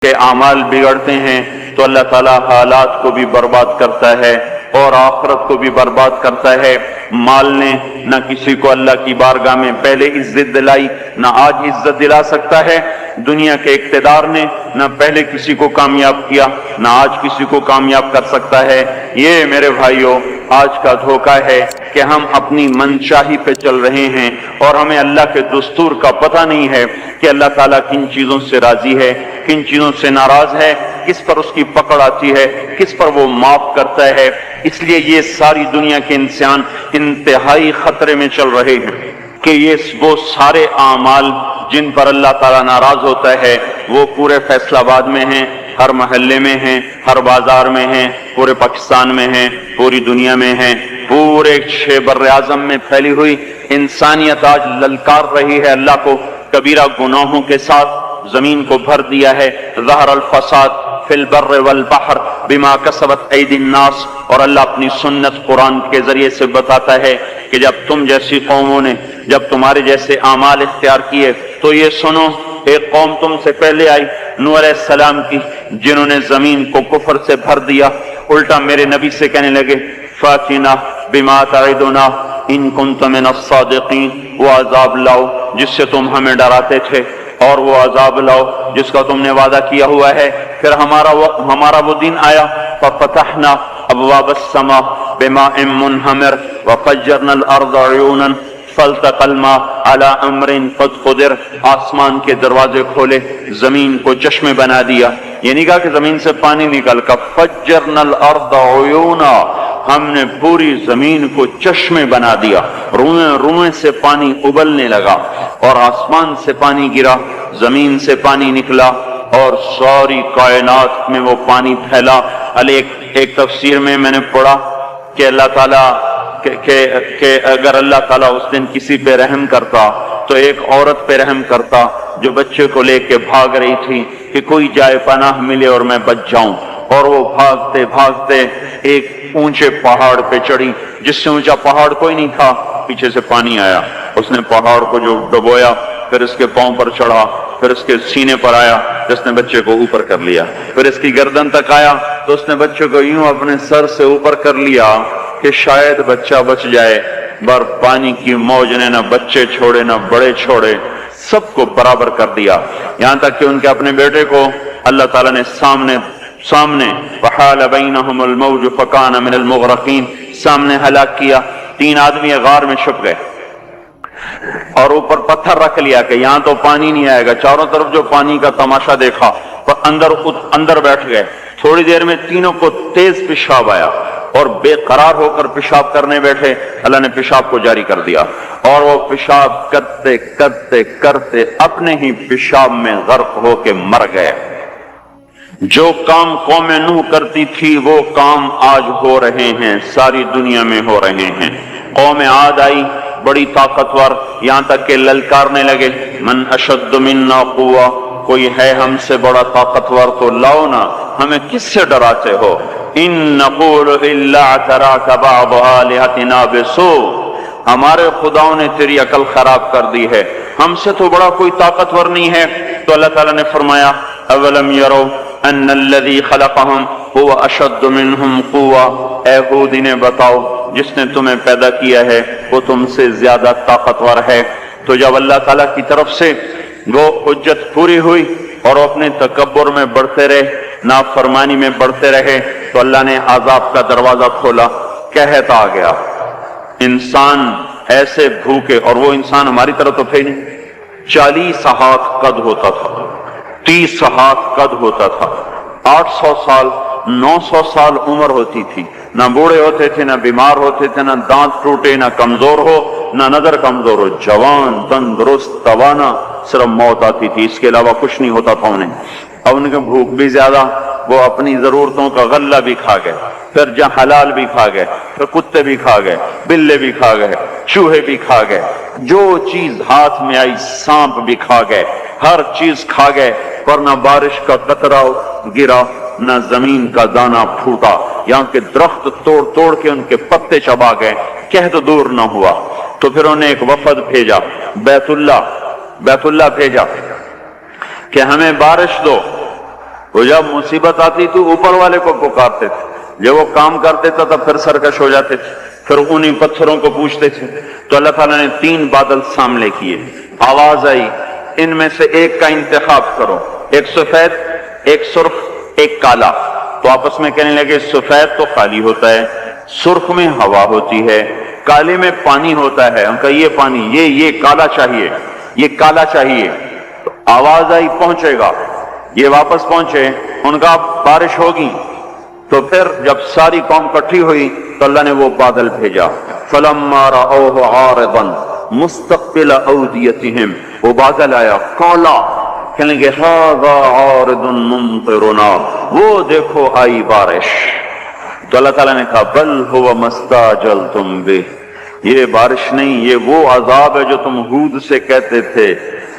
کے اعمال بگڑتے ہیں تو اللہ تعالیٰ حالات کو بھی برباد کرتا ہے اور آخرت کو بھی برباد کرتا ہے۔ مال نے نہ کسی کو اللہ کی بارگاہ میں پہلے عزت دلائی، نہ آج عزت دلا سکتا ہے۔ دنیا کے اقتدار نے نہ پہلے کسی کو کامیاب کیا، نہ آج کسی کو کامیاب کر سکتا ہے۔ یہ میرے بھائیوں آج کا دھوکہ ہے کہ ہم اپنی منشاہی پہ چل رہے ہیں اور ہمیں اللہ کے دستور کا پتہ نہیں ہے کہ اللہ تعالیٰ کن چیزوں سے راضی ہے، کن چیزوں سے ناراض ہے، کس پر اس کی پکڑ آتی ہے، کس پر وہ معاف کرتا ہے۔ اس لیے یہ ساری دنیا کے انسان انتہائی خطرے میں چل رہے ہیں کہ یہ وہ سارے اعمال جن پر اللہ تعالیٰ ناراض ہوتا ہے وہ پورے فیصل آباد میں ہیں، ہر محلے میں ہیں، ہر بازار میں ہیں، پورے پاکستان میں ہیں، پوری دنیا میں ہیں، پورے بر اعظم میں پھیلی ہوئی انسانیت آج للکار رہی ہے اللہ کو۔ کبیرہ گناہوں کے ساتھ زمین کو بھر دیا ہے۔ ظہر الفساد فی البر والبحر بما کسبت ایدی الناس، اور اللہ اپنی سنت قرآن کے ذریعے سے بتاتا ہے کہ جب تم جیسی قوموں نے جب تمہارے جیسے اعمال اختیار کیے تو یہ سنو، ایک قوم تم سے پہلے آئی نوح علیہ السلام کی، جنہوں نے زمین کو کفر سے بھر دیا، الٹا میرے نبی سے کہنے لگے فاتنا بما تعدنا ان کنت من الصادقین، وہ عذاب لاؤ جس سے تم ہمیں ڈراتے تھے، اور وہ عذاب لاؤ جس کا تم نے وعدہ کیا ہوا ہے۔ پھر ہمارا وہ دن آیا ففتحنا ابواب السماء بماء منہمر وفجرنا الارض عیونا فالتقى الماء على امر قد قدر، آسمان کے دروازے کھولے، زمین کو چشمے بنا دیا۔ یہ نہیں کہا کہ زمین سے پانی نکل کر، فجرنا الارض عیونا، ہم نے پوری زمین کو چشمے بنا دیا، روئیں سے پانی ابلنے لگا، اور آسمان سے پانی گرا، زمین سے پانی نکلا، اور ساری کائنات میں وہ پانی پھیلا۔ ایک تفسیر میں نے پڑھا کہ اللہ تعالیٰ کہ اگر اللہ تعالیٰ اس دن کسی پہ رحم کرتا تو ایک عورت پہ رحم کرتا جو بچے کو لے کے بھاگ رہی تھی کہ کوئی جائے پناہ ملے اور میں بچ جاؤں، اور وہ بھاگتے بھاگتے ایک اونچے پہاڑ پہ چڑھی، جس سے اونچا پہاڑ کوئی نہیں تھا، پیچھے سے پانی آیا، اس نے پہاڑ کو جو ڈبویا، پھر اس کے پاؤں پر چڑھا، پھر اس کے سینے پر آیا، جس نے بچے کو اوپر کر لیا، پھر اس کی گردن تک آیا تو اس نے بچے کو یوں اپنے سر سے اوپر کر لیا کہ شاید بچہ بچ جائے، پر پانی کی موج نے نہ بچے چھوڑے نہ بڑے چھوڑے، سب کو برابر کر دیا، یہاں تک کہ ان کے اپنے بیٹے کو اللہ تعالیٰ نے سامنے وحال بینہم الموج فکان من المغرقین، سامنے ہلاک کیا۔ 3 آدمی غار میں چھپ گئے اور اوپر پتھر رکھ لیا کہ یہاں تو پانی نہیں آئے گا، چاروں طرف جو پانی کا تماشا دیکھا، پر اندر بیٹھ گئے۔ تھوڑی دیر میں تینوں کو تیز پیشاب آیا اور بے قرار ہو کر پیشاب کرنے بیٹھے، اللہ نے پیشاب کو جاری کر دیا، اور وہ پیشاب کرتے کرتے کرتے اپنے ہی پیشاب میں غرق ہو کے مر گئے۔ جو کام قوم نوح کرتی تھی وہ کام آج ہو رہے ہیں، ساری دنیا میں ہو رہے ہیں۔ قوم عاد آئی، بڑی طاقتور، یہاں تک کہ للکارنے لگے من اشد منا قوہ، کوئی ہے ہم سے بڑا طاقتور تو لاؤ نا، ہمیں کس سے ڈراتے ہو؟ ان نقول الا اعتراک بعض آلہتنا بسوء، ہمارے خداؤں نے تیری عقل خراب کر دی ہے، ہم سے تو بڑا کوئی طاقتور نہیں ہے۔ تو اللہ تعالیٰ نے فرمایا اولم یروا ان الذی خلقہم هو اشد منہم قوہ، اے ہود انہیں بتاؤ جس نے تمہیں پیدا کیا ہے وہ تم سے زیادہ طاقتور ہے۔ تو جب اللہ تعالیٰ کی طرف سے وہ حجت پوری ہوئی اور وہ اپنے تکبر میں بڑھتے رہے، نافرمانی میں بڑھتے رہے، تو اللہ نے عذاب کا دروازہ کھولا، قحط آ گیا، انسان ایسے بھوکے، اور وہ انسان ہماری طرح تو تھے نہیں، 40 ہاتھ قد ہوتا تھا، 30 ہاتھ قد ہوتا تھا، 800 سال 900 سال عمر ہوتی تھی، نہ بوڑھے ہوتے تھے، نہ بیمار ہوتے تھے، نہ دانت ٹوٹے، نہ کمزور ہو، نہ نظر کمزور ہو، جوان تندرست توانا، صرف موت آتی تھی، اس کے علاوہ کچھ نہیں ہوتا تھا انہیں۔ اب ان کے بھوک بھی زیادہ، وہ اپنی ضرورتوں کا غلہ بھی کھا گئے، پھر جہاں حلال بھی کھا گئے، پھر کتے بھی کھا گئے، بلے بھی کھا گئے، چوہے بھی کھا گئے، جو چیز ہاتھ میں آئی سانپ بھی کھا گئے، ہر چیز کھا گئے، پر نہ بارش کا قطرہ گرا، نہ زمین کا دانہ پھوٹا، یہاں کے درخت توڑ توڑ کے ان کے پتے چبا گئے، قحط دور نہ ہوا۔ تو پھر انہیں ایک وفد بھیجا، بیت اللہ بھیجا کہ ہمیں بارش دو، وہ جب مصیبت آتی تو اوپر والے کو پکارتے تھے، جب وہ کام کر دیتا تھا پھر سرکش ہو جاتے تھے، پھر انہیں پتھروں کو پوچھتے تھے۔ تو اللہ تعالیٰ نے 3 بادل سامنے کیے، آواز آئی ان میں سے ایک کا انتخاب کرو، ایک سفید، ایک سرخ، ایک کالا۔ تو آپس میں کہنے لگے سفید تو خالی ہوتا ہے، سرخ میں ہوا ہوتی ہے، کالے میں پانی ہوتا ہے۔ ان کا یہ پانی، یہ کالا چاہیے، یہ کالا چاہیے۔ تو آواز آئی پہنچے گا، یہ واپس پہنچے، ان کا بارش ہوگی۔ تو پھر جب ساری قوم اکٹھی ہوئی تو اللہ نے وہ بادل بھیجا، فلما رأوه عارضا مستقبل اودیتہم، وہ بادل آیا کالا، کہنے لگے ھذا عارض ممطرنا، وہ دیکھو آئی بارش۔ تو اللہ تعالیٰ نے کہا بل هو ما استعجلتم بہ، یہ بارش نہیں، یہ وہ عذاب ہے جو تم ہود سے کہتے تھے،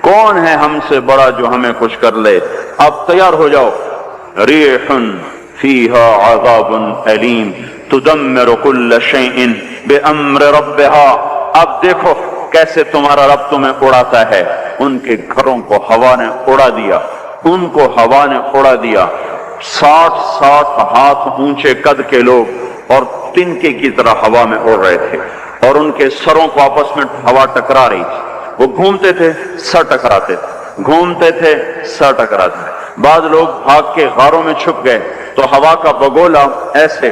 کون ہے ہم سے بڑا جو ہمیں کچھ کر لے، اب تیار ہو جاؤ۔ ریح فیہا عذاب علیم تدمر کل شیء بامر ربہا، اب دیکھو کیسے تمہارا رب تمہیں اڑاتا ہے۔ ان کے گھروں کو ہوا نے اڑا دیا، ان کو ہوا نے اڑا دیا۔ 60 ہاتھ اونچے قد کے لوگ اور تنکے کی طرح ہوا میں اڑ رہے تھے، اور ان کے سروں کو آپس میں ہوا ٹکرا رہی تھی۔ وہ گھومتے تھے سر ٹکراتے تھے، گھومتے تھے سر ٹکراتے تھے۔ بعض لوگ بھاگ کے غاروں میں چھپ گئے تو ہوا کا بگولا ایسے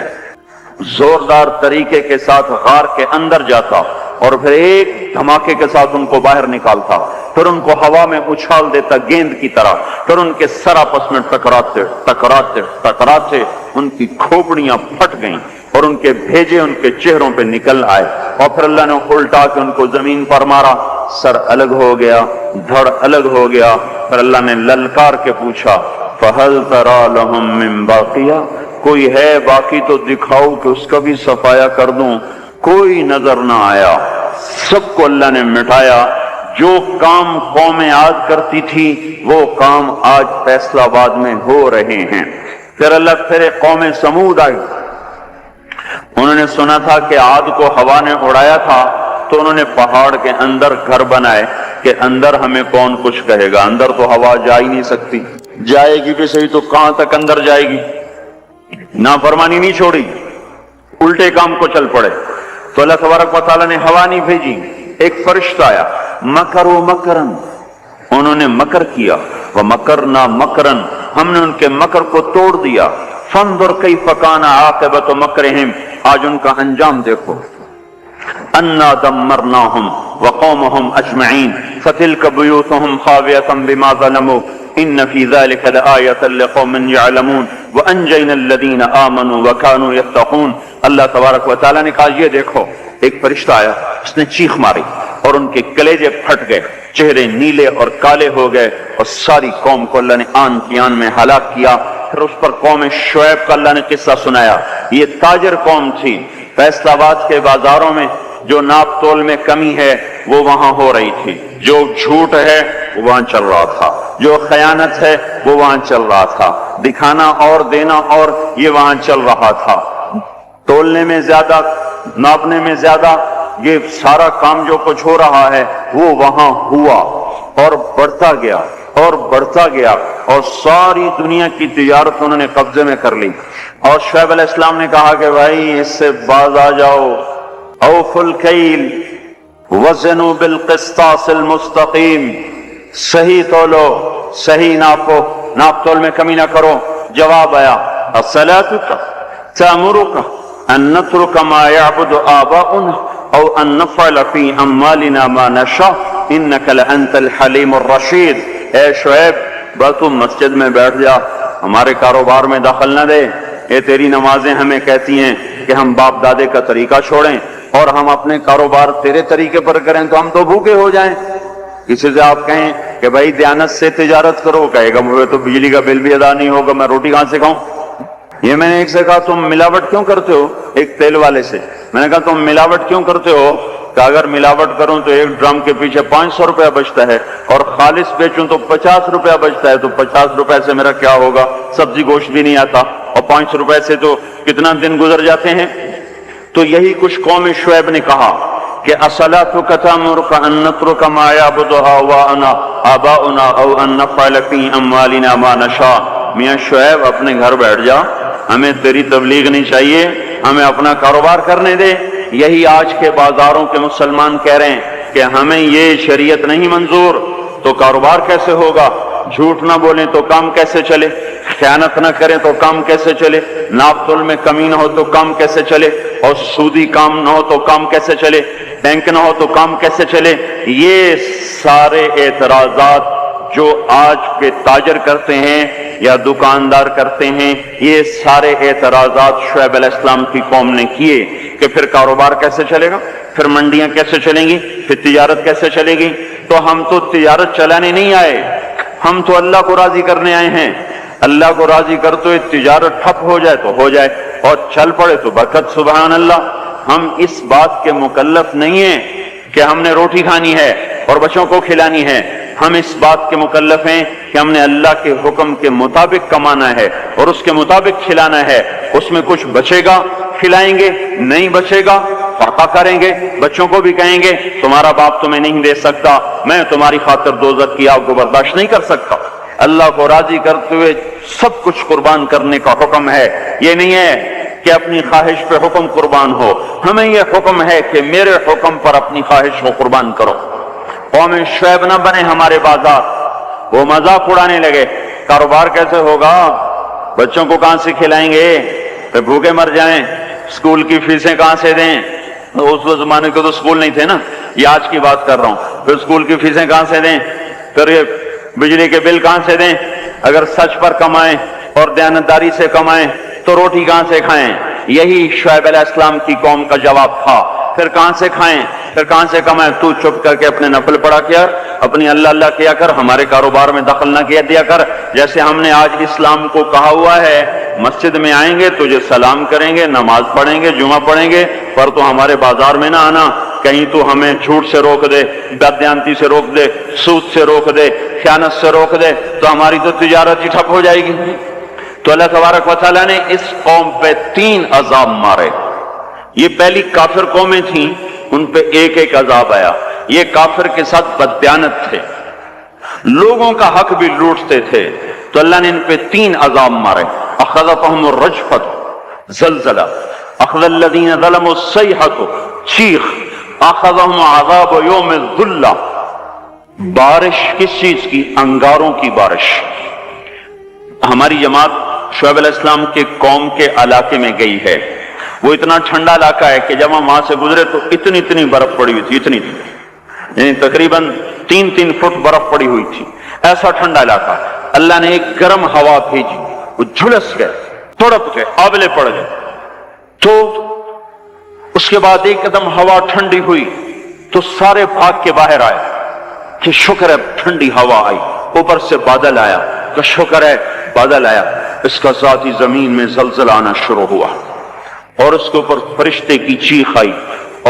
زوردار طریقے کے ساتھ غار کے اندر جاتا اور پھر ایک دھماکے کے ساتھ ان کو باہر نکالتا، پھر ان کو ہوا میں اچھال دیتا گیند کی طرح، پھر ان کے سر آپس میں ٹکراتے ٹکراتے ٹکراتے ان کی کھوپڑیاں پھٹ گئیں اور ان کے بھیجے ان کے چہروں پہ نکل آئے، اور پھر اللہ نے الٹا کے ان کو زمین پر مارا، سر الگ ہو گیا، دھڑ الگ ہو گیا۔ پھر اللہ نے للکار کے پوچھا فَهَلْ تَرَى لَهُم مِّن بَاقِيَةٍ، کوئی ہے باقی تو دکھاؤ کہ اس کا بھی صفایا کر دوں۔ کوئی نظر نہ آیا، سب کو اللہ نے مٹایا۔ جو کام قوم عاد کرتی تھی وہ کام آج فیصلہ آباد میں ہو رہے ہیں۔ پھر اللہ پھر قوم سمود آئی، انہوں نے سنا تھا کہ عاد کو ہوا نے اڑایا تھا، تو انہوں نے پہاڑ کے اندر گھر بنائے کہ اندر ہمیں کون کچھ کہے گا، اندر تو ہوا جا ہی نہیں سکتی، جائے گی بھی صحیح تو کہاں تک اندر جائے گی۔ نافرمانی نہیں چھوڑی، الٹے کام کو چل پڑے۔ تو اللہ تبارک و تعالیٰ نے ہوا نہیں بھیجی، ایک فرشتہ آیا، مکروا مکرن، انہوں نے مکر کیا، ومکرنا مکرن، ہم نے ان کے مکر کو توڑ دیا۔ فانظر کیف کان عاقبۃ مکرہم، آج ان کا انجام دیکھو۔ انا دمرناہم وقومہم اجمعین فتلک بیوتہم خاویۃ بما ظلموا ان فی ذلک لآیۃ لقوم یعلمون وانجینا الذین آمنوا وکانوا یتقون۔ اللہ تبارک و تعالیٰ نے کہا یہ دیکھو، ایک فرشتہ آیا، اس نے چیخ ماری اور ان کے کلیجے پھٹ گئے، چہرے نیلے اور کالے ہو گئے، اور ساری قوم کو اللہ نے آن کی آن میں ہلاک کیا۔ پھر اس پر قوم شعیب کا اللہ نے قصہ سنایا۔ یہ تاجر قوم تھی، فیصل آباد کے بازاروں میں جو ناپ تول میں کمی ہے وہ وہاں ہو رہی تھی، جو جھوٹ ہے وہ وہاں چل رہا تھا، جو خیانت ہے وہ وہاں چل رہا تھا، دکھانا اور دینا اور یہ وہاں چل رہا تھا، تولنے میں زیادہ، ناپنے میں زیادہ، یہ سارا کام جو کچھ ہو رہا ہے وہ وہاں ہوا اور بڑھتا گیا اور بڑھتا گیا، اور ساری دنیا کی تجارت انہوں نے قبضے میں کر لی۔ اور شعیب علیہ السلام نے کہا کہ بھائی اس سے باز آ جاؤ، اوفوا الکیل وزنوا بالقسطاس المستقیم، صحیح تولو، صحیح ناپو، ناپ تول میں کمی نہ کرو۔ جواب آیا الصلاۃ تأمرک ان نترک ما یعبد آباؤنا او ان نفعل فی اموالنا ما نشاء انک لانت الحلیم الرشید۔ اے شعیب بس تم مسجد میں بیٹھ جا، ہمارے کاروبار میں دخل نہ دے، یہ تیری نمازیں ہمیں کہتی ہیں کہ ہم باپ دادے کا طریقہ چھوڑیں اور ہم اپنے کاروبار تیرے طریقے پر کریں تو ہم تو بھوکے ہو جائیں۔ کسی سے آپ کہیں کہ بھائی دیانت سے تجارت کرو، کہے گا مجھے تو بجلی کا بل بھی ادا نہیں ہوگا، میں روٹی کہاں سے کھاؤں۔ یہ میں نے ایک سے کہا تم ملاوٹ کیوں کرتے ہو، ایک تیل والے سے میں نے کہا تم ملاوٹ کیوں کرتے ہو، کہ اگر ملاوٹ کروں تو ایک ڈرم کے پیچھے 500 روپیہ بچتا ہے، اور خالص بیچوں تو 50 روپیہ بچتا ہے، تو 50 روپے سے میرا کیا ہوگا، سبزی گوشت بھی نہیں آتا، اور 500 روپے سے تو کتنا دن گزر جاتے ہیں۔ تو یہی کچھ قوم شعیب نے کہا کہ اصلاتک تأمرک ان نترک ما یعبد آباؤنا او ان نفعل فی اموالنا ما نشاء میاں شعیب اپنے گھر بیٹھ جا، ہمیں تیری تبلیغ نہیں چاہیے، ہمیں اپنا کاروبار کرنے دے۔ یہی آج کے بازاروں کے مسلمان کہہ رہے ہیں کہ ہمیں یہ شریعت نہیں منظور، تو کاروبار کیسے ہوگا؟ جھوٹ نہ بولیں تو کام کیسے چلے؟ خیانت نہ کریں تو کام کیسے چلے؟ ناپ تول میں کمی نہ ہو تو کام کیسے چلے؟ اور سودی کام نہ ہو تو کام کیسے چلے؟ بینک نہ ہو تو کام کیسے چلے؟ یہ سارے اعتراضات جو آج کے تاجر کرتے ہیں یا دکاندار کرتے ہیں، یہ سارے اعتراضات شعیب علیہ السلام کی قوم نے کیے کہ پھر کاروبار کیسے چلے گا، پھر منڈیاں کیسے چلیں گی، پھر تجارت کیسے چلے گی؟ تو ہم تو تجارت چلانے نہیں آئے، ہم تو اللہ کو راضی کرنے آئے ہیں۔ اللہ کو راضی کر تو یہ تجارت ٹھپ ہو جائے تو ہو جائے، اور چل پڑے تو برکت۔ سبحان اللہ۔ ہم اس بات کے مکلف نہیں ہیں کہ ہم نے روٹی کھانی ہے اور بچوں کو کھلانی ہے، ہم اس بات کے مکلف ہیں کہ ہم نے اللہ کے حکم کے مطابق کمانا ہے اور اس کے مطابق کھلانا ہے۔ اس میں کچھ بچے گا کھلائیں گے، نہیں بچے گا فاقہ کریں گے، بچوں کو بھی کہیں گے تمہارا باپ تمہیں نہیں دے سکتا، میں تمہاری خاطر دوزخ کی آگ کو برداشت نہیں کر سکتا۔ اللہ کو راضی کرتے ہوئے سب کچھ قربان کرنے کا حکم ہے، یہ نہیں ہے کہ اپنی خواہش پہ حکم قربان ہو، ہمیں یہ حکم ہے کہ میرے حکم پر اپنی خواہش کو قربان کرو۔ قوم شعیب نہ بنے ہمارے بازار، وہ مذاق اڑانے لگے، کاروبار کیسے ہوگا، بچوں کو کہاں سے کھلائیں گے، پھر بھوکے مر جائیں، اسکول کی فیسیں کہاں سے دیں؟ اس زمانے کے تو اسکول نہیں تھے نا، یہ آج کی بات کر رہا ہوں، پھر اسکول کی فیسیں کہاں سے دیں، پھر یہ بجلی کے بل کہاں سے دیں؟ اگر سچ پر کمائیں اور دیانتداری سے کمائیں تو روٹی کہاں سے کھائیں؟ یہی شعیب علیہ السلام کی قوم کا جواب تھا۔ پھر کہاں سے کھائیں، پھر کہاں سے کمائیں؟ تو چپ کر کے اپنے نفل پڑھا کیا، اپنی اللہ اللہ کیا کر، ہمارے کاروبار میں دخل نہ کیا دیا کر۔ جیسے ہم نے آج اسلام کو کہا ہوا ہے، مسجد میں آئیں گے تجھے سلام کریں گے، نماز پڑھیں گے، جمعہ پڑھیں گے، پر تو ہمارے بازار میں نہ آنا، کہیں تو ہمیں جھوٹ سے روک دے، بددیانتی سے روک دے، سود سے روک دے، خیانت سے روک دے، تو ہماری تو تجارت ہی ٹھپ ہو جائے گی۔ تو اللہ تبارک و تعالیٰ نے اس قوم پہ 3 عذاب مارے۔ یہ پہلی کافر قومیں تھیں، ان پہ ایک ایک عذاب آیا۔ یہ کافر کے ساتھ بددیانت تھے، لوگوں کا حق بھی لوٹتے تھے، تو اللہ نے ان پہ 3 عذاب مارے۔ اخذتهم الرجفۃ، زلزلہ، اخذ الذین ظلموا الصیحۃ، چیخ، اخذهم عذاب یوم الذلہ، بارش کس چیز کی؟ انگاروں کی بارش۔ ہماری جماعت شعیب علیہ السلام کے قوم کے علاقے میں گئی ہے، وہ اتنا ٹھنڈا علاقہ ہے کہ جب ہم وہاں سے گزرے تو اتنی برف پڑی ہوئی تھی، اتنی یعنی تقریباً 3 فٹ برف پڑی ہوئی تھی، ایسا ٹھنڈا علاقہ۔ اللہ نے ایک گرم ہوا بھیجی، وہ جھلس گئے، تڑپ گئے، آبلے پڑ گئے۔ تو اس کے بعد ایک قدم ہوا ٹھنڈی ہوئی تو سارے بھاگ کے باہر آئے کہ شکر ہے ٹھنڈی ہوا آئی، اوپر سے بادل آیا کہ شکر ہے بادل آیا۔ اس کا ذاتی زمین میں زلزلہ آنا شروع ہوا اور اس کے اوپر فرشتے کی چیخ آئی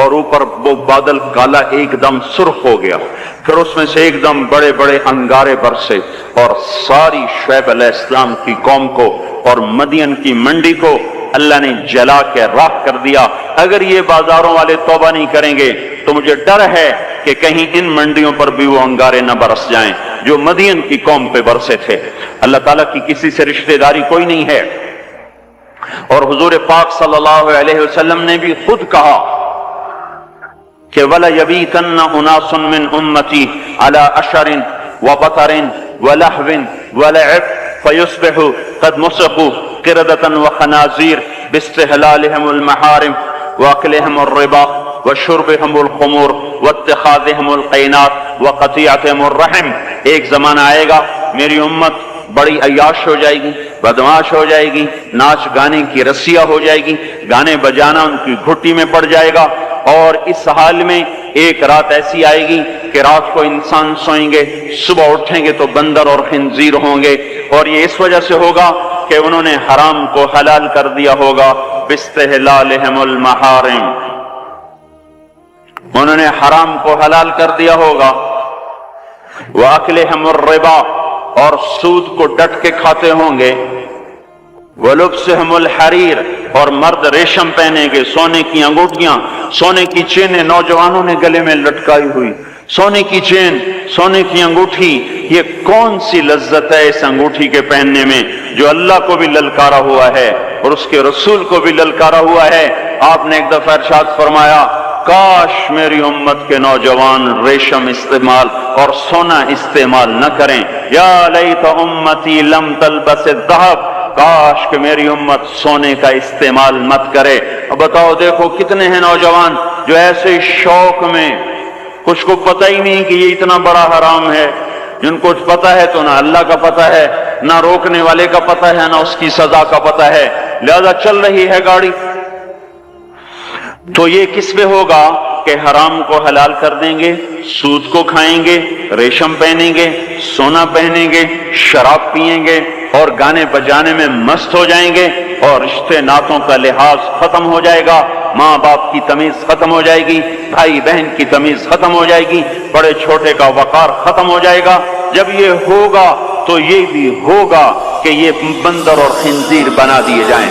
اور اوپر وہ بادل کالا ایک دم سرخ ہو گیا، پھر اس میں سے ایک دم بڑے بڑے انگارے برسے اور ساری شعیب علیہ السلام کی قوم کو اور مدین کی منڈی کو اللہ نے جلا کے راکھ کر دیا۔ اگر یہ بازاروں والے توبہ نہیں کریں گے تو مجھے ڈر ہے کہ کہیں ان منڈیوں پر بھی وہ انگارے نہ برس جائیں جو مدین کی قوم پہ برسے تھے۔ اللہ تعالیٰ کی کسی سے رشتہ داری کوئی نہیں ہے، اور حضور پاک صلی اللہ علیہ وسلم نے بھی خود کہا کہ وَلَيَبِيتَنَّ أُنَاسٌ مِّنْ أُمَّتِي عَلَىٰ أَشَرٍ وَبَطَرٍ وَلَحْوٍ وَلَعِبٍ فَيُصْبِحُوا قَدْ مُسِخُوا قِرَدَةً وَخَنَازِيرَ بِاسْتِحْلَالِهِمُ الْمَحَارِمِ وَأَكْلِهِمُ الرِّبَا وَشُرْبِهِمُ الْخُمُورِ وَاتِّخَاذِهِمُ الْقَيْنَاتِ وَقَطِيعَتِهِمُ الرَّحِمِ۔ ایک زمانہ آئے گا میری امت بڑی عیاش ہو جائے گی، بدمعاش ہو جائے گی، ناچ گانے کی رسیہ ہو جائے گی، گانے بجانا ان کی گھٹی میں پڑ جائے گا، اور اس حال میں ایک رات ایسی آئے گی کہ رات کو انسان سوئیں گے، صبح اٹھیں گے تو بندر اور خنزیر ہوں گے، اور یہ اس وجہ سے ہوگا کہ انہوں نے حرام کو حلال کر دیا ہوگا، باستحلالہم المحارم، انہوں نے حرام کو حلال کر دیا ہوگا، وَأَكْلِهِمُ الرِّبَا، اور سود کو ڈٹ کے کھاتے ہوں گے، وَلُبْسِهِمُ الْحَرِيرَ، اور مرد ریشم پہنے گے، سونے کی انگوٹھیاں، سونے کی چینیں نوجوانوں نے گلے میں لٹکائی ہوئی، سونے کی چین، سونے کی انگوٹھی، یہ کون سی لذت ہے اس انگوٹھی کے پہننے میں جو اللہ کو بھی للکارا ہوا ہے اور اس کے رسول کو بھی للکارا ہوا ہے۔ آپ نے ایک دفعہ ارشاد فرمایا، کاش میری امت کے نوجوان ریشم استعمال اور سونا استعمال نہ کریں، یا لیت امتی لم تلبس الذهب، کاش کہ میری امت سونے کا استعمال مت کرے۔ اب بتاؤ، دیکھو کتنے ہیں نوجوان جو ایسے شوق میں، کچھ کو پتہ ہی نہیں کہ یہ اتنا بڑا حرام ہے، جن کو پتہ ہے تو نہ اللہ کا پتہ ہے، نہ روکنے والے کا پتہ ہے، نہ اس کی سزا کا پتہ ہے، لہذا چل رہی ہے گاڑی۔ تو یہ کس پہ ہوگا کہ حرام کو حلال کر دیں گے، سود کو کھائیں گے، ریشم پہنیں گے، سونا پہنیں گے، شراب پئیں گے اور گانے بجانے میں مست ہو جائیں گے، اور رشتے ناتوں کا لحاظ ختم ہو جائے گا، ماں باپ کی تمیز ختم ہو جائے گی، بھائی بہن کی تمیز ختم ہو جائے گی، بڑے چھوٹے کا وقار ختم ہو جائے گا۔ جب یہ ہوگا تو یہ بھی ہوگا کہ یہ بندر اور خنزیر بنا دیے جائیں۔